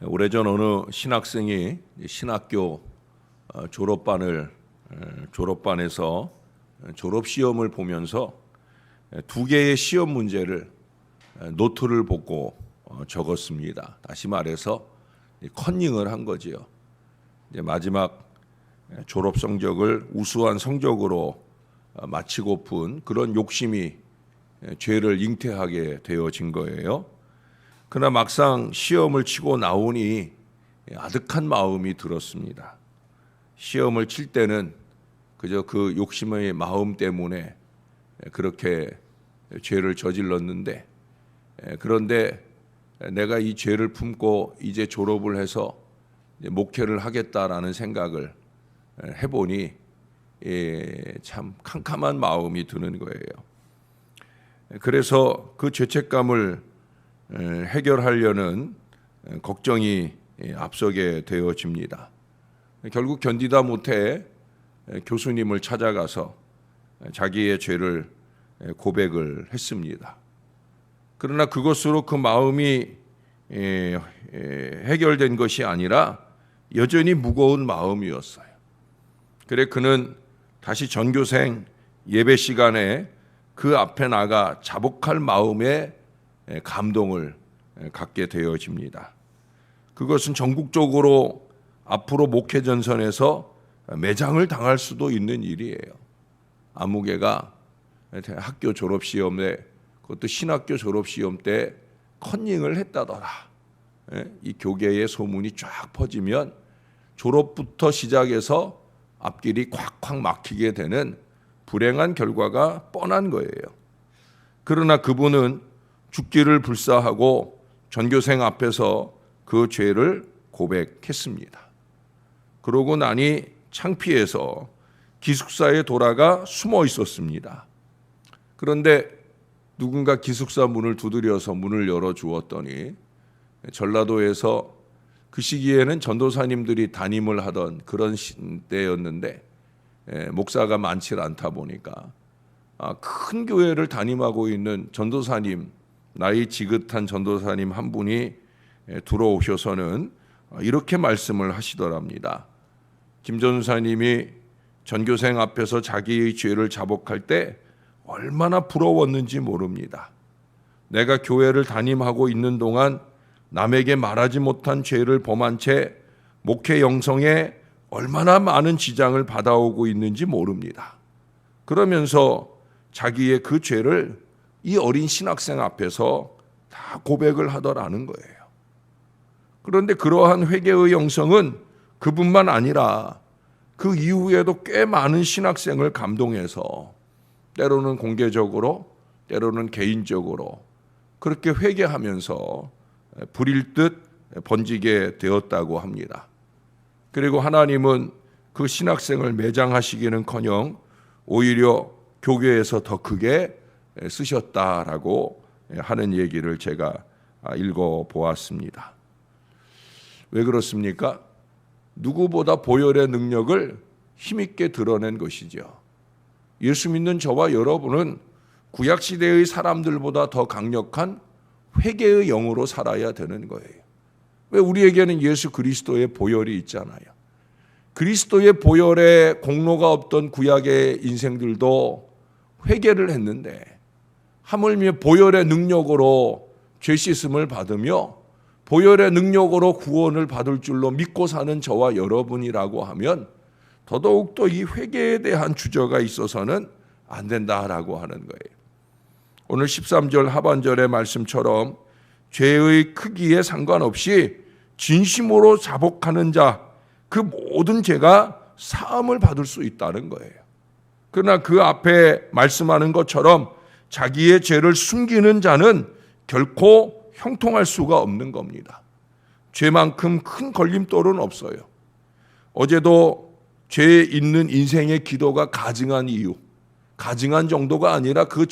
오래전 어느 신학생이 신학교 졸업반에서 졸업 시험을 보면서 두 개의 시험 문제를 노트를 보고 적었습니다. 다시 말해서 컨닝을 한 거지요. 이제 마지막 졸업 성적을 우수한 성적으로 마치고픈 그런 욕심이 죄를 잉태하게 되어진 거예요. 그러나 막상 시험을 치고 나오니 아득한 마음이 들었습니다. 시험을 칠 때는 그저 그 욕심의 마음 때문에 그렇게 죄를 저질렀는데, 그런데 내가 이 죄를 품고 이제 졸업을 해서 목회를 하겠다라는 생각을 해보니 참 캄캄한 마음이 드는 거예요. 그래서 그 죄책감을 해결하려는 걱정이 앞서게 되어집니다. 결국 견디다 못해 교수님을 찾아가서 자기의 죄를 고백을 했습니다. 그러나 그것으로 그 마음이 해결된 것이 아니라 여전히 무거운 마음이었어요. 그래 그는 다시 전교생 예배 시간에 그 앞에 나가 자복할 마음에 감동을 갖게 되어집니다. 그것은 전국적으로 앞으로 목회 전선에서 매장을 당할 수도 있는 일이에요. 아무개가 학교 졸업시험에, 그것도 신학교 졸업시험 때 컨닝을 했다더라. 이 교계의 소문이 쫙 퍼지면 졸업부터 시작해서 앞길이 콱콱 막히게 되는 불행한 결과가 뻔한 거예요. 그러나 그분은 죽기를 불사하고 전교생 앞에서 그 죄를 고백했습니다. 그러고 나니 창피해서 기숙사에 돌아가 숨어 있었습니다. 그런데 누군가 기숙사 문을 두드려서 문을 열어주었더니 전라도에서 그 시기에는 전도사님들이 담임을 하던 그런 때였는데 목사가 많지 않다 보니까 큰 교회를 담임하고 있는 전도사님, 나이 지긋한 전도사님 한 분이 들어오셔서는 이렇게 말씀을 하시더랍니다. 김 전도사님이 전교생 앞에서 자기의 죄를 자복할 때 얼마나 부러웠는지 모릅니다. 내가 교회를 담임하고 있는 동안 남에게 말하지 못한 죄를 범한 채 목회 영성에 얼마나 많은 지장을 받아오고 있는지 모릅니다. 그러면서 자기의 그 죄를 이 어린 신학생 앞에서 다 고백을 하더라는 거예요. 그런데 그러한 회개의 영성은 그뿐만 아니라 그 이후에도 꽤 많은 신학생을 감동해서 때로는 공개적으로, 때로는 개인적으로 그렇게 회개하면서 불일 듯 번지게 되었다고 합니다. 그리고 하나님은 그 신학생을 매장하시기는커녕 오히려 교회에서 더 크게 쓰셨다라고 하는 얘기를 제가 읽어보았습니다. 왜 그렇습니까? 누구보다 보혈의 능력을 힘있게 드러낸 것이죠. 예수 믿는 저와 여러분은 구약시대의 사람들보다 더 강력한 회개의 영으로 살아야 되는 거예요. 왜? 우리에게는 예수 그리스도의 보혈이 있잖아요. 그리스도의 보혈에 공로가 없던 구약의 인생들도 회개를 했는데 하물며 보혈의 능력으로 죄 씻음을 받으며 보혈의 능력으로 구원을 받을 줄로 믿고 사는 저와 여러분이라고 하면 더더욱더 이 회개에 대한 주저가 있어서는 안 된다라고 하는 거예요. 오늘 13절 하반절의 말씀처럼 죄의 크기에 상관없이 진심으로 자복하는 자, 그 모든 죄가 사함을 받을 수 있다는 거예요. 그러나 그 앞에 말씀하는 것처럼 자기의 죄를 숨기는 자는 결코 형통할 수가 없는 겁니다. 죄만큼 큰 걸림돌은 없어요. 어제도 죄에 있는 인생의 기도가 가증한 이유, 가증한 정도가 아니라 그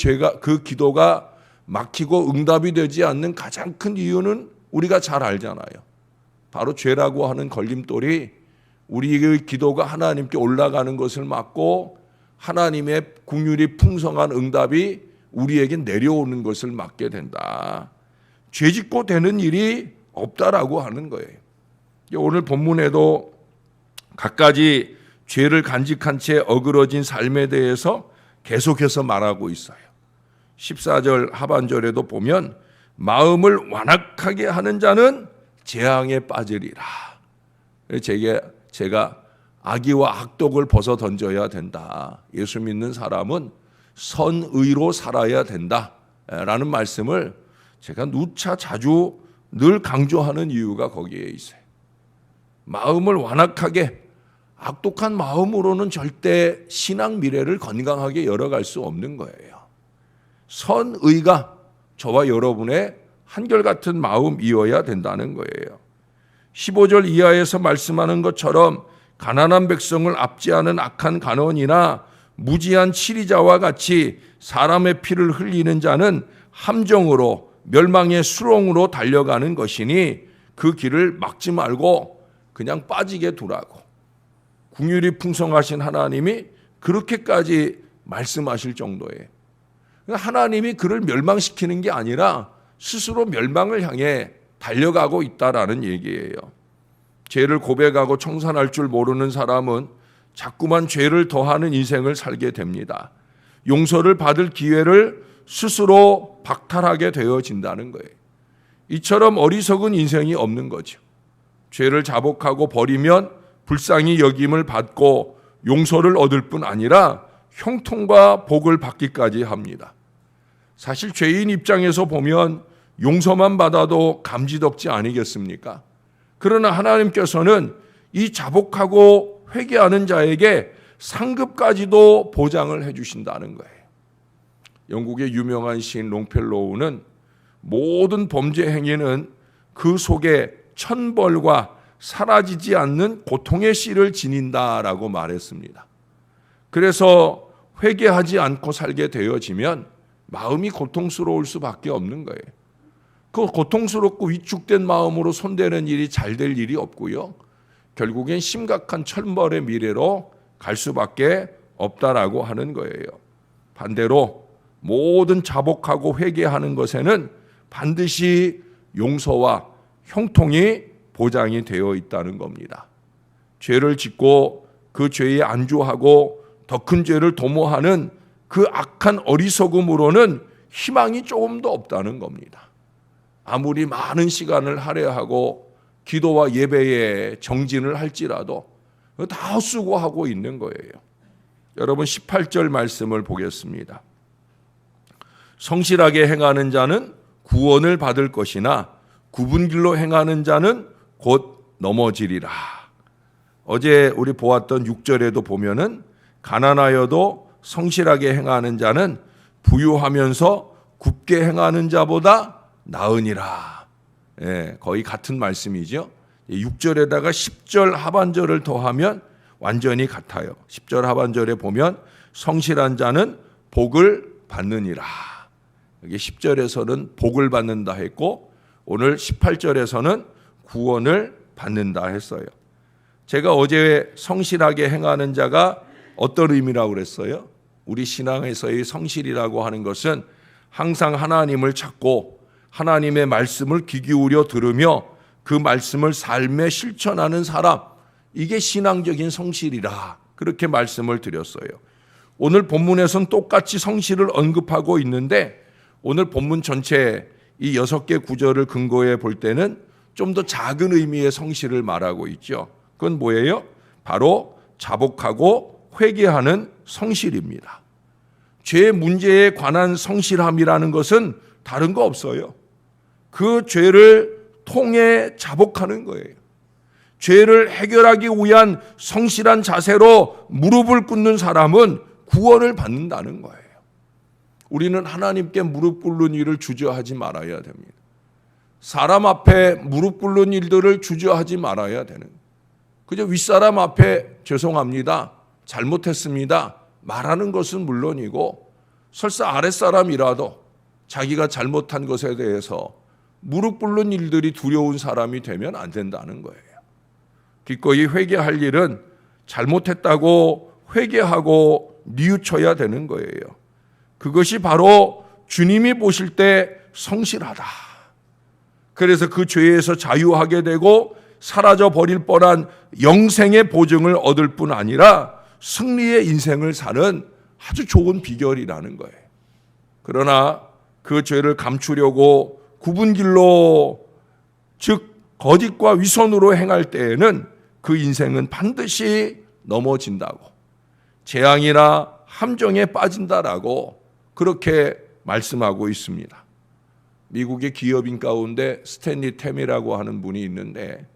기도가 막히고 응답이 되지 않는 가장 큰 이유는 우리가 잘 알잖아요. 바로 죄라고 하는 걸림돌이 우리의 기도가 하나님께 올라가는 것을 막고 하나님의 긍휼이 풍성한 응답이 우리에게 내려오는 것을 막게 된다. 죄짓고 되는 일이 없다라고 하는 거예요. 오늘 본문에도 갖가지 죄를 간직한 채 어그러진 삶에 대해서 계속해서 말하고 있어요. 14절 하반절에도 보면 마음을 완악하게 하는 자는 재앙에 빠지리라. 제가 악의와 악독을 벗어 던져야 된다. 예수 믿는 사람은 선의로 살아야 된다라는 말씀을 제가 누차 자주 늘 강조하는 이유가 거기에 있어요. 마음을 완악하게, 악독한 마음으로는 절대 신앙 미래를 건강하게 열어갈 수 없는 거예요. 선의가 저와 여러분의 한결같은 마음이어야 된다는 거예요. 15절 이하에서 말씀하는 것처럼 가난한 백성을 압제하는 악한 간원이나 무지한 치리자와 같이 사람의 피를 흘리는 자는 함정으로 멸망의 수렁으로 달려가는 것이니 그 길을 막지 말고 그냥 빠지게 두라고. 긍휼이 풍성하신 하나님이 그렇게까지 말씀하실 정도예요. 하나님이 그를 멸망시키는 게 아니라 스스로 멸망을 향해 달려가고 있다라는 얘기예요. 죄를 고백하고 청산할 줄 모르는 사람은 자꾸만 죄를 더하는 인생을 살게 됩니다. 용서를 받을 기회를 스스로 박탈하게 되어진다는 거예요. 이처럼 어리석은 인생이 없는 거죠. 죄를 자복하고 버리면 불쌍히 여김을 받고 용서를 얻을 뿐 아니라 형통과 복을 받기까지 합니다. 사실 죄인 입장에서 보면 용서만 받아도 감지덕지 아니겠습니까? 그러나 하나님께서는 이 자복하고 회개하는 자에게 상급까지도 보장을 해주신다는 거예요. 영국의 유명한 시인 롱펠로우는 모든 범죄 행위는 그 속에 천벌과 사라지지 않는 고통의 씨를 지닌다라고 말했습니다. 그래서 회개하지 않고 살게 되어지면 마음이 고통스러울 수밖에 없는 거예요. 그 고통스럽고 위축된 마음으로 손대는 일이 잘 될 일이 없고요. 결국엔 심각한 천벌의 미래로 갈 수밖에 없다라고 하는 거예요. 반대로 모든 자복하고 회개하는 것에는 반드시 용서와 형통이 보장이 되어 있다는 겁니다. 죄를 짓고 그 죄에 안주하고 더 큰 죄를 도모하는 그 악한 어리석음으로는 희망이 조금도 없다는 겁니다. 아무리 많은 시간을 할애하고 기도와 예배에 정진을 할지라도 다 수고하고 있는 거예요. 여러분 18절 말씀을 보겠습니다. 성실하게 행하는 자는 구원을 받을 것이나 굽은 길로 행하는 자는 곧 넘어지리라. 어제 우리 보았던 6절에도 보면은 가난하여도 성실하게 행하는 자는 부유하면서 굽게 행하는 자보다 나으니라. 거의 같은 말씀이죠. 6절에다가 10절 하반절을 더하면 완전히 같아요. 10절 하반절에 보면 성실한 자는 복을 받느니라. 여기 10절에서는 복을 받는다 했고 오늘 18절에서는 구원을 받는다 했어요. 제가 어제 성실하게 행하는 자가 어떤 의미라고 그랬어요? 우리 신앙에서의 성실이라고 하는 것은 항상 하나님을 찾고 하나님의 말씀을 귀 기울여 들으며 그 말씀을 삶에 실천하는 사람, 이게 신앙적인 성실이라 그렇게 말씀을 드렸어요. 오늘 본문에서는 똑같이 성실을 언급하고 있는데 오늘 본문 전체 이 6개 구절을 근거해 볼 때는 좀 더 작은 의미의 성실을 말하고 있죠. 그건 뭐예요? 바로 자복하고 회개하는 성실입니다. 죄 문제에 관한 성실함이라는 것은 다른 거 없어요. 그 죄를 통해 자복하는 거예요. 죄를 해결하기 위한 성실한 자세로 무릎을 꿇는 사람은 구원을 받는다는 거예요. 우리는 하나님께 무릎 꿇는 일을 주저하지 말아야 됩니다. 사람 앞에 무릎 꿇는 일들을 주저하지 말아야 되는 거예요. 그저 윗사람 앞에 죄송합니다, 잘못했습니다 말하는 것은 물론이고 설사 아랫사람이라도 자기가 잘못한 것에 대해서 무릎 꿇는 일들이 두려운 사람이 되면 안 된다는 거예요. 기꺼이 회개할 일은 잘못했다고 회개하고 뉘우쳐야 되는 거예요. 그것이 바로 주님이 보실 때 성실하다. 그래서 그 죄에서 자유하게 되고 사라져 버릴 뻔한 영생의 보증을 얻을 뿐 아니라 승리의 인생을 사는 아주 좋은 비결이라는 거예요. 그러나 그 죄를 감추려고 굽은 길로, 즉 거짓과 위선으로 행할 때에는 그 인생은 반드시 넘어진다고, 재앙이나 함정에 빠진다라고 그렇게 말씀하고 있습니다. 미국의 기업인 가운데 스탠리 템이라고 하는 분이 있는데,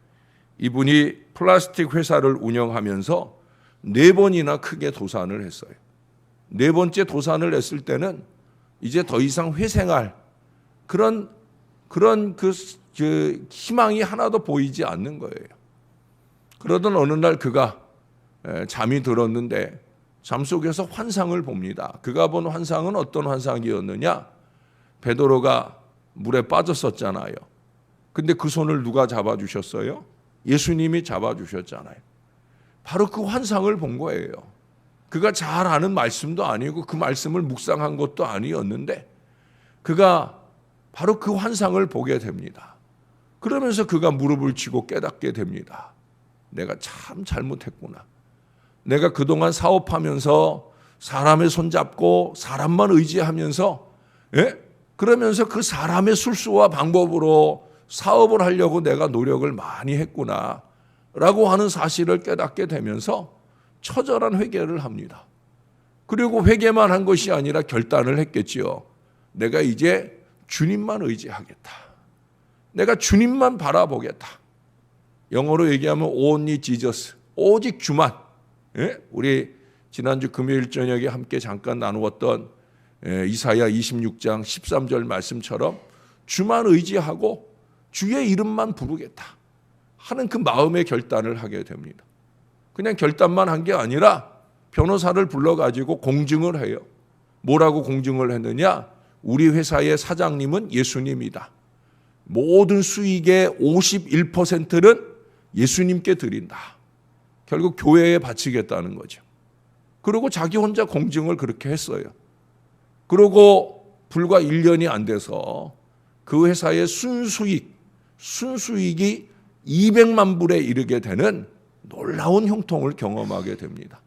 이분이 플라스틱 회사를 운영하면서 4번이나 크게 도산을 했어요. 4번째 도산을 했을 때는 이제 더 이상 회생할 그런 그 희망이 하나도 보이지 않는 거예요. 그러던 어느 날 그가 잠이 들었는데 잠 속에서 환상을 봅니다. 그가 본 환상은 어떤 환상이었느냐? 베드로가 물에 빠졌었잖아요. 근데 그 손을 누가 잡아주셨어요? 예수님이 잡아주셨잖아요. 바로 그 환상을 본 거예요. 그가 잘 아는 말씀도 아니고 그 말씀을 묵상한 것도 아니었는데 그가 바로 그 환상을 보게 됩니다. 그러면서 그가 무릎을 치고 깨닫게 됩니다. 내가 참 잘못했구나. 내가 그동안 사업하면서 사람의 손잡고 사람만 의지하면서, 그러면서 그 사람의 술수와 방법으로 사업을 하려고 내가 노력을 많이 했구나 라고 하는 사실을 깨닫게 되면서 처절한 회개를 합니다. 그리고 회개만 한 것이 아니라 결단을 했겠지요. 내가 이제 주님만 의지하겠다. 내가 주님만 바라보겠다. 영어로 얘기하면 only Jesus, 오직 주만. 우리 지난주 금요일 저녁에 함께 잠깐 나누었던 이사야 26장 13절 말씀처럼 주만 의지하고 주의 이름만 부르겠다 하는 그 마음의 결단을 하게 됩니다. 그냥 결단만 한 게 아니라 변호사를 불러가지고 공증을 해요. 뭐라고 공증을 했느냐? 우리 회사의 사장님은 예수님이다. 모든 수익의 51%는 예수님께 드린다. 결국 교회에 바치겠다는 거죠. 그리고 자기 혼자 공증을 그렇게 했어요. 그리고 불과 1년이 안 돼서 그 회사의 순수익이 200만 불에 이르게 되는 놀라운 형통을 경험하게 됩니다.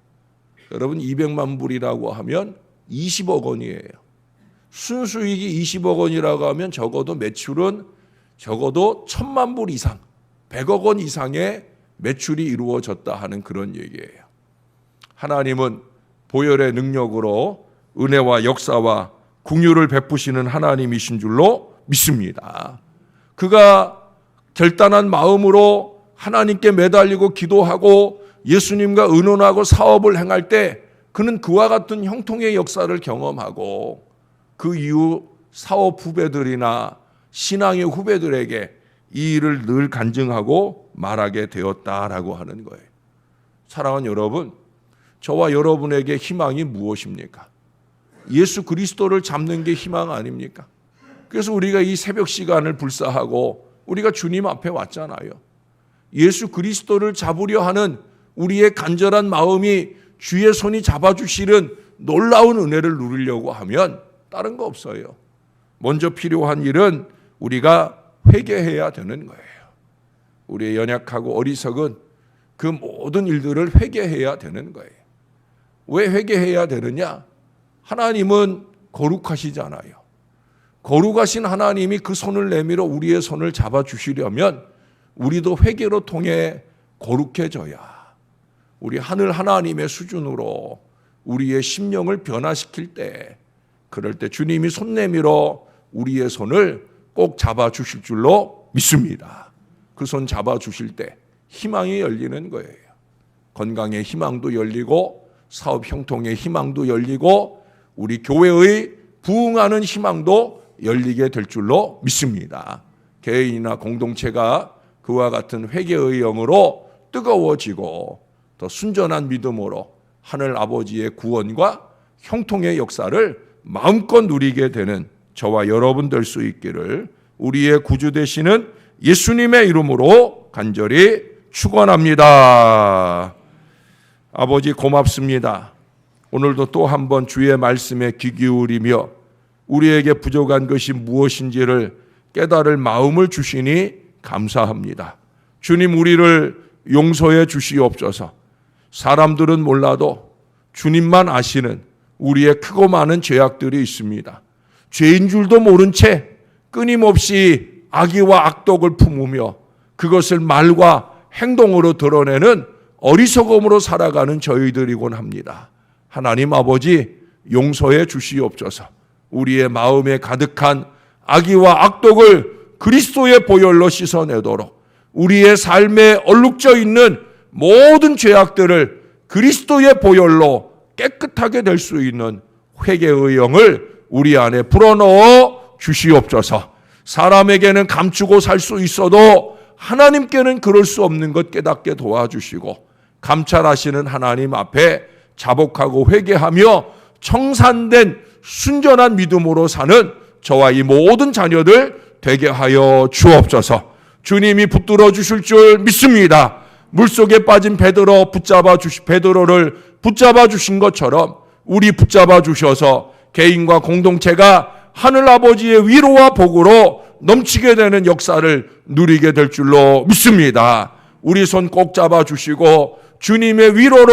여러분 200만 불이라고 하면 20억 원이에요. 순수익이 20억 원이라고 하면 적어도 매출은 적어도 1000만 불 이상, 100억 원 이상의 매출이 이루어졌다 하는 그런 얘기예요. 하나님은 보혈의 능력으로 은혜와 역사와 긍휼을 베푸시는 하나님이신 줄로 믿습니다. 그가 결단한 마음으로 하나님께 매달리고 기도하고 예수님과 의논하고 사업을 행할 때 그는 그와 같은 형통의 역사를 경험하고 그 이후 사업 후배들이나 신앙의 후배들에게 이 일을 늘 간증하고 말하게 되었다라고 하는 거예요. 사랑하는 여러분, 저와 여러분에게 희망이 무엇입니까? 예수 그리스도를 잡는 게 희망 아닙니까? 그래서 우리가 이 새벽 시간을 불사하고 우리가 주님 앞에 왔잖아요. 예수 그리스도를 잡으려 하는 우리의 간절한 마음이 주의 손이 잡아주시는 놀라운 은혜를 누리려고 하면 다른 거 없어요. 먼저 필요한 일은 우리가 회개해야 되는 거예요. 우리의 연약하고 어리석은 그 모든 일들을 회개해야 되는 거예요. 왜 회개해야 되느냐? 하나님은 거룩하시잖아요. 거룩하신 하나님이 그 손을 내밀어 우리의 손을 잡아주시려면 우리도 회개로 통해 거룩해져야 우리 하늘 하나님의 수준으로 우리의 심령을 변화시킬 때, 그럴 때 주님이 손 내밀어 우리의 손을 꼭 잡아주실 줄로 믿습니다. 그 손 잡아주실 때 희망이 열리는 거예요. 건강의 희망도 열리고 사업 형통의 희망도 열리고 우리 교회의 부흥하는 희망도 열리게 될 줄로 믿습니다. 개인이나 공동체가 그와 같은 회개의 영으로 뜨거워지고 더 순전한 믿음으로 하늘 아버지의 구원과 형통의 역사를 마음껏 누리게 되는 저와 여러분 될 수 있기를 우리의 구주 되시는 예수님의 이름으로 간절히 축원합니다. 아버지 고맙습니다. 오늘도 또 한 번 주의 말씀에 귀 기울이며 우리에게 부족한 것이 무엇인지를 깨달을 마음을 주시니 감사합니다. 주님, 우리를 용서해 주시옵소서. 사람들은 몰라도 주님만 아시는 우리의 크고 많은 죄악들이 있습니다. 죄인 줄도 모른 채 끊임없이 악의와 악독을 품으며 그것을 말과 행동으로 드러내는 어리석음으로 살아가는 저희들이곤 합니다. 하나님 아버지, 용서해 주시옵소서. 우리의 마음에 가득한 악의와 악독을 그리스도의 보혈로 씻어내도록, 우리의 삶에 얼룩져 있는 모든 죄악들을 그리스도의 보혈로 깨끗하게 될 수 있는 회개의 영을 우리 안에 불어넣어 주시옵소서. 사람에게는 감추고 살 수 있어도 하나님께는 그럴 수 없는 것 깨닫게 도와주시고, 감찰하시는 하나님 앞에 자복하고 회개하며 청산된 순전한 믿음으로 사는 저와 이 모든 자녀들 되게 하여 주옵소서. 주님이 붙들어 주실 줄 믿습니다. 물속에 빠진 베드로를 붙잡아 주신 것처럼 우리 붙잡아 주셔서 개인과 공동체가 하늘아버지의 위로와 복으로 넘치게 되는 역사를 누리게 될 줄로 믿습니다. 우리 손 꼭 잡아 주시고 주님의 위로로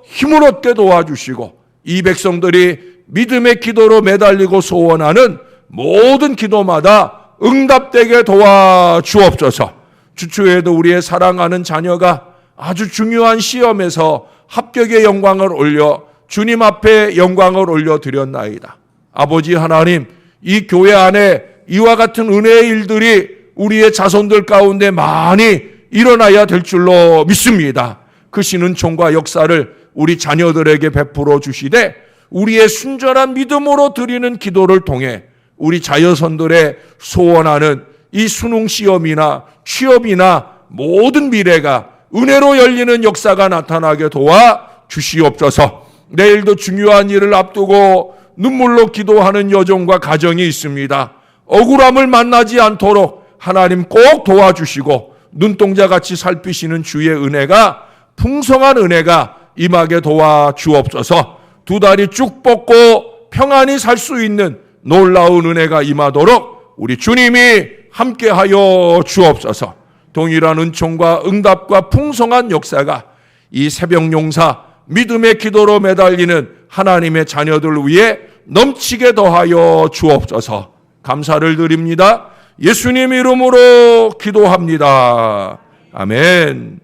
힘을 얻게 도와주시고, 이 백성들이 믿음의 기도로 매달리고 소원하는 모든 기도마다 응답되게 도와주옵소서. 주초에도 우리의 사랑하는 자녀가 아주 중요한 시험에서 합격의 영광을 올려 주님 앞에 영광을 올려드렸나이다. 아버지 하나님, 이 교회 안에 이와 같은 은혜의 일들이 우리의 자손들 가운데 많이 일어나야 될 줄로 믿습니다. 크신 은총과 역사를 우리 자녀들에게 베풀어 주시되, 우리의 순전한 믿음으로 드리는 기도를 통해 우리 자녀손들의 소원하는 이 수능 시험이나 취업이나 모든 미래가 은혜로 열리는 역사가 나타나게 도와 주시옵소서. 내일도 중요한 일을 앞두고 눈물로 기도하는 여종과 가정이 있습니다. 억울함을 만나지 않도록 하나님 꼭 도와주시고, 눈동자같이 살피시는 주의 은혜가, 풍성한 은혜가 임하게 도와주옵소서. 두 다리 쭉 뻗고 평안히 살 수 있는 놀라운 은혜가 임하도록 우리 주님이 함께하여 주옵소서. 동일한 은총과 응답과 풍성한 역사가 이 새벽 용사 믿음의 기도로 매달리는 하나님의 자녀들 위해 넘치게 더하여 주옵소서. 감사를 드립니다. 예수님 이름으로 기도합니다. 아멘.